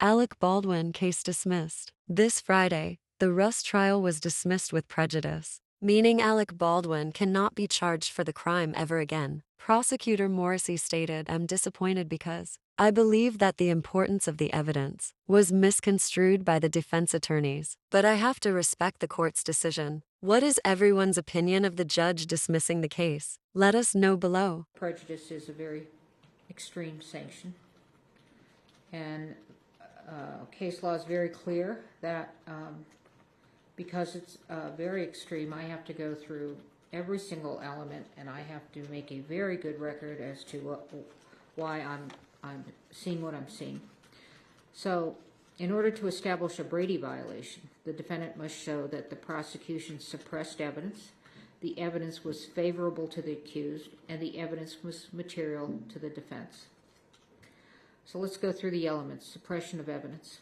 Alec Baldwin case dismissed. This Friday, the Rust trial was dismissed with prejudice, meaning Alec Baldwin cannot be charged for the crime ever again. Prosecutor Morrissey stated, "I'm disappointed because I believe that the importance of the evidence was misconstrued by the defense attorneys, but I have to respect the court's decision." What is everyone's opinion of the judge dismissing the case? Let us know below. Prejudice is a very extreme sanction, and case law is very clear that because it's very extreme, I have to go through every single element, and I have to make a very good record as to why I'm seeing what I'm seeing. So, in order to establish a Brady violation, the defendant must show that the prosecution suppressed evidence, the evidence was favorable to the accused, and the evidence was material to the defense. So let's go through the elements. Suppression of evidence.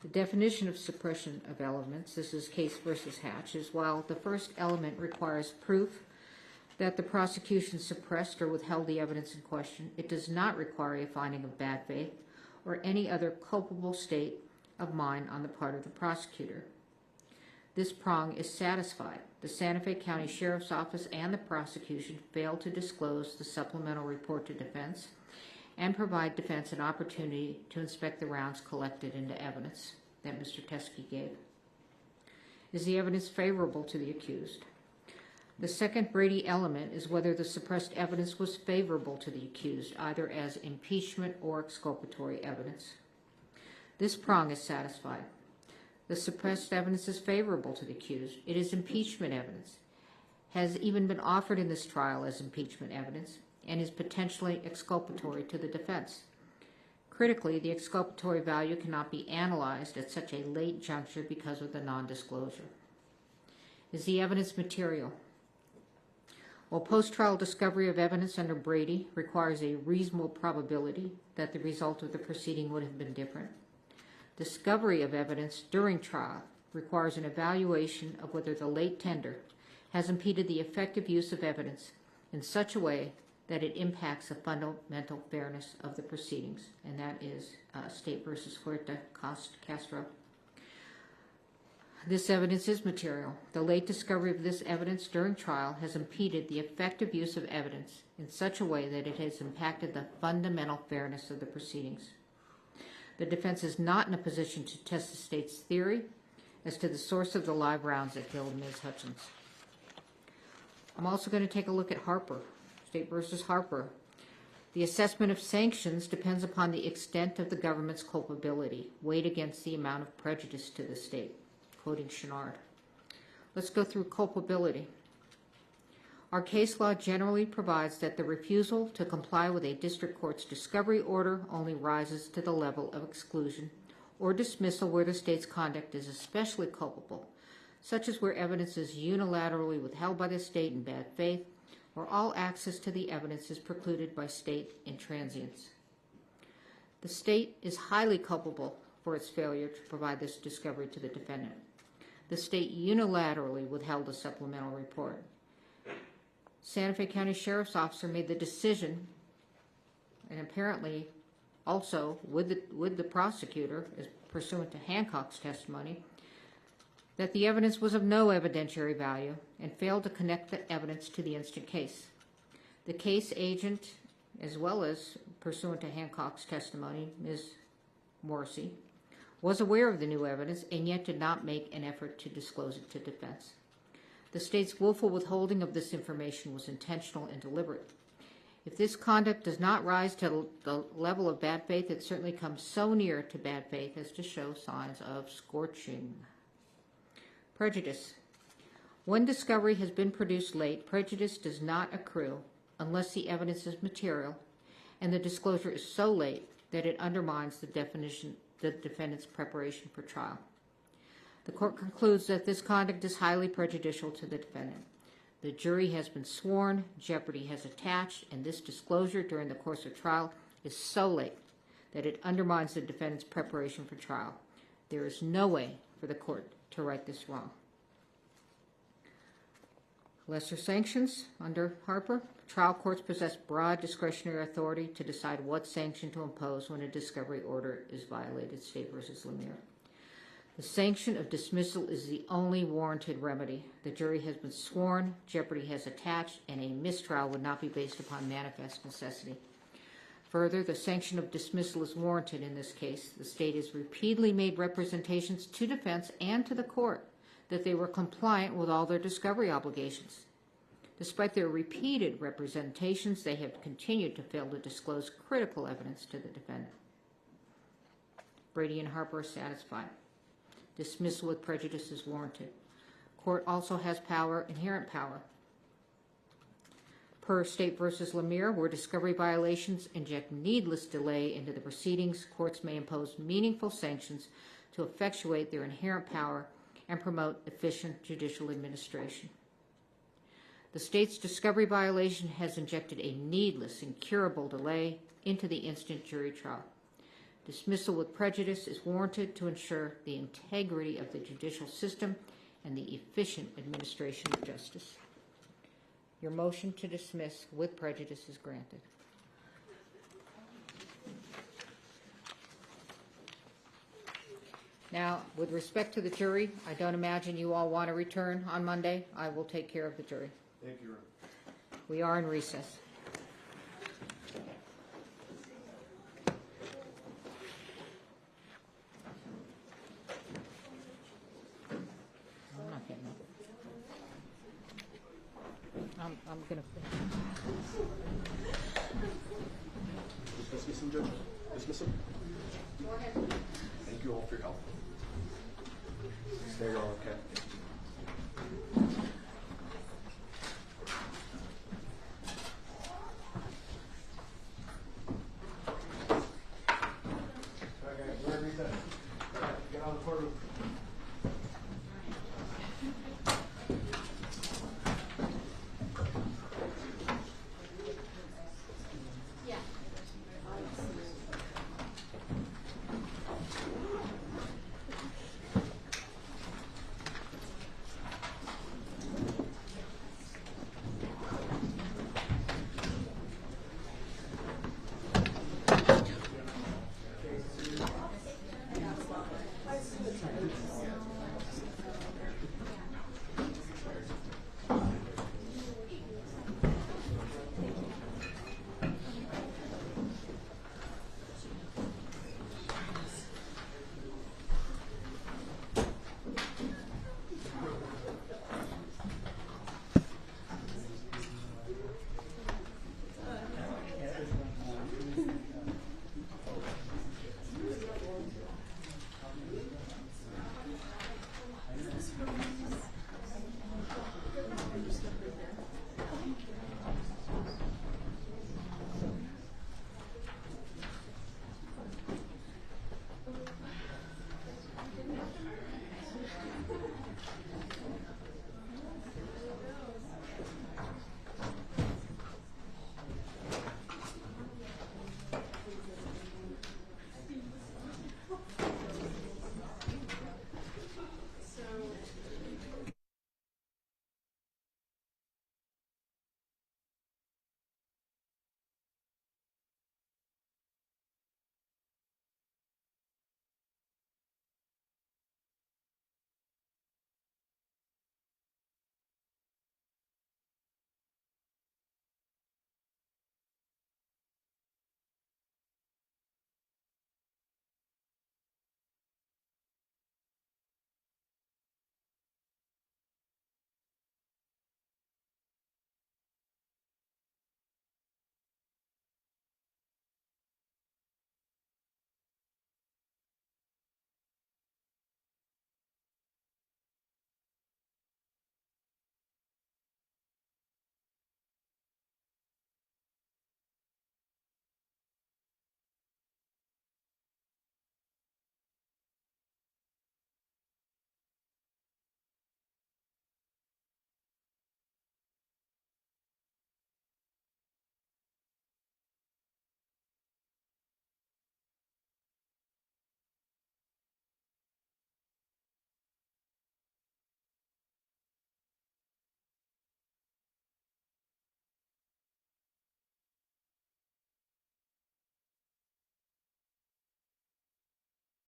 The definition of suppression of elements, this is Case versus Hatch, is while the first element requires proof that the prosecution suppressed or withheld the evidence in question, it does not require a finding of bad faith or any other culpable state of mind on the part of the prosecutor. This prong is satisfied. The Santa Fe County Sheriff's Office and the prosecution failed to disclose the supplemental report to defense and provide defense an opportunity to inspect the rounds collected into evidence that Mr. Teske gave. Is the evidence favorable to the accused? The second Brady element is whether the suppressed evidence was favorable to the accused, either as impeachment or exculpatory evidence. This prong is satisfied. The suppressed evidence is favorable to the accused. It is impeachment evidence, has even been offered in this trial as impeachment evidence, and is potentially exculpatory to the defense. Critically, the exculpatory value cannot be analyzed at such a late juncture because of the non-disclosure. Is the evidence material? While post-trial discovery of evidence under Brady requires a reasonable probability that the result of the proceeding would have been different, discovery of evidence during trial requires an evaluation of whether the late tender has impeded the effective use of evidence in such a way that it impacts the fundamental fairness of the proceedings, and that is State versus Huerta Castro. This evidence is material. The late discovery of this evidence during trial has impeded the effective use of evidence in such a way that it has impacted the fundamental fairness of the proceedings. The defense is not in a position to test the state's theory as to the source of the live rounds that killed Ms. Hutchins. I'm also going to take a look at Harper, State versus Harper. The assessment of sanctions depends upon the extent of the government's culpability, weighed against the amount of prejudice to the state. Quoting Chenard. Let's go through culpability. Our case law generally provides that the refusal to comply with a district court's discovery order only rises to the level of exclusion or dismissal where the state's conduct is especially culpable, such as where evidence is unilaterally withheld by the state in bad faith, or all access to the evidence is precluded by state intransience. The state is highly culpable for its failure to provide this discovery to the defendant. The state unilaterally withheld a supplemental report. Santa Fe County Sheriff's Officer made the decision, and apparently also with the prosecutor, as pursuant to Hancock's testimony, that the evidence was of no evidentiary value and failed to connect the evidence to the instant case. The case agent, as well as pursuant to Hancock's testimony, Ms. Morrissey, was aware of the new evidence and yet did not make an effort to disclose it to defense. The state's willful withholding of this information was intentional and deliberate. If this conduct does not rise to the level of bad faith, it certainly comes so near to bad faith as to show signs of scorching. Prejudice. When discovery has been produced late, prejudice does not accrue unless the evidence is material and the disclosure is so late that it undermines the defendant's preparation for trial. The court concludes that this conduct is highly prejudicial to the defendant. The jury has been sworn, jeopardy has attached, and this disclosure during the course of trial is so late that it undermines the defendant's preparation for trial. There is no way for the court to right this wrong. Lesser sanctions under Harper. Trial courts possess broad discretionary authority to decide what sanction to impose when a discovery order is violated. State versus Lemire. The sanction of dismissal is the only warranted remedy. The jury has been sworn, jeopardy has attached, and a mistrial would not be based upon manifest necessity. Further, the sanction of dismissal is warranted in this case. The state has repeatedly made representations to defense and to the court that they were compliant with all their discovery obligations. Despite their repeated representations, they have continued to fail to disclose critical evidence to the defendant. Brady and Harper are satisfied. Dismissal with prejudice is warranted. Court also has power, inherent power. Per State versus Lemire, where discovery violations inject needless delay into the proceedings, courts may impose meaningful sanctions to effectuate their inherent power and promote efficient judicial administration. The state's discovery violation has injected a needless, incurable delay into the instant jury trial. Dismissal with prejudice is warranted to ensure the integrity of the judicial system and the efficient administration of justice. Your motion to dismiss with prejudice is granted. Now, with respect to the jury, I don't imagine you all want to return on Monday. I will take care of the jury. Thank you, Your Honor. We are in recess. I'm not getting up. I'm going to... Dismiss him, Judge. Dismiss him. Go ahead. Thank you all for your help. Stay all okay. Okay, wherever he's at. Get on the courtroom.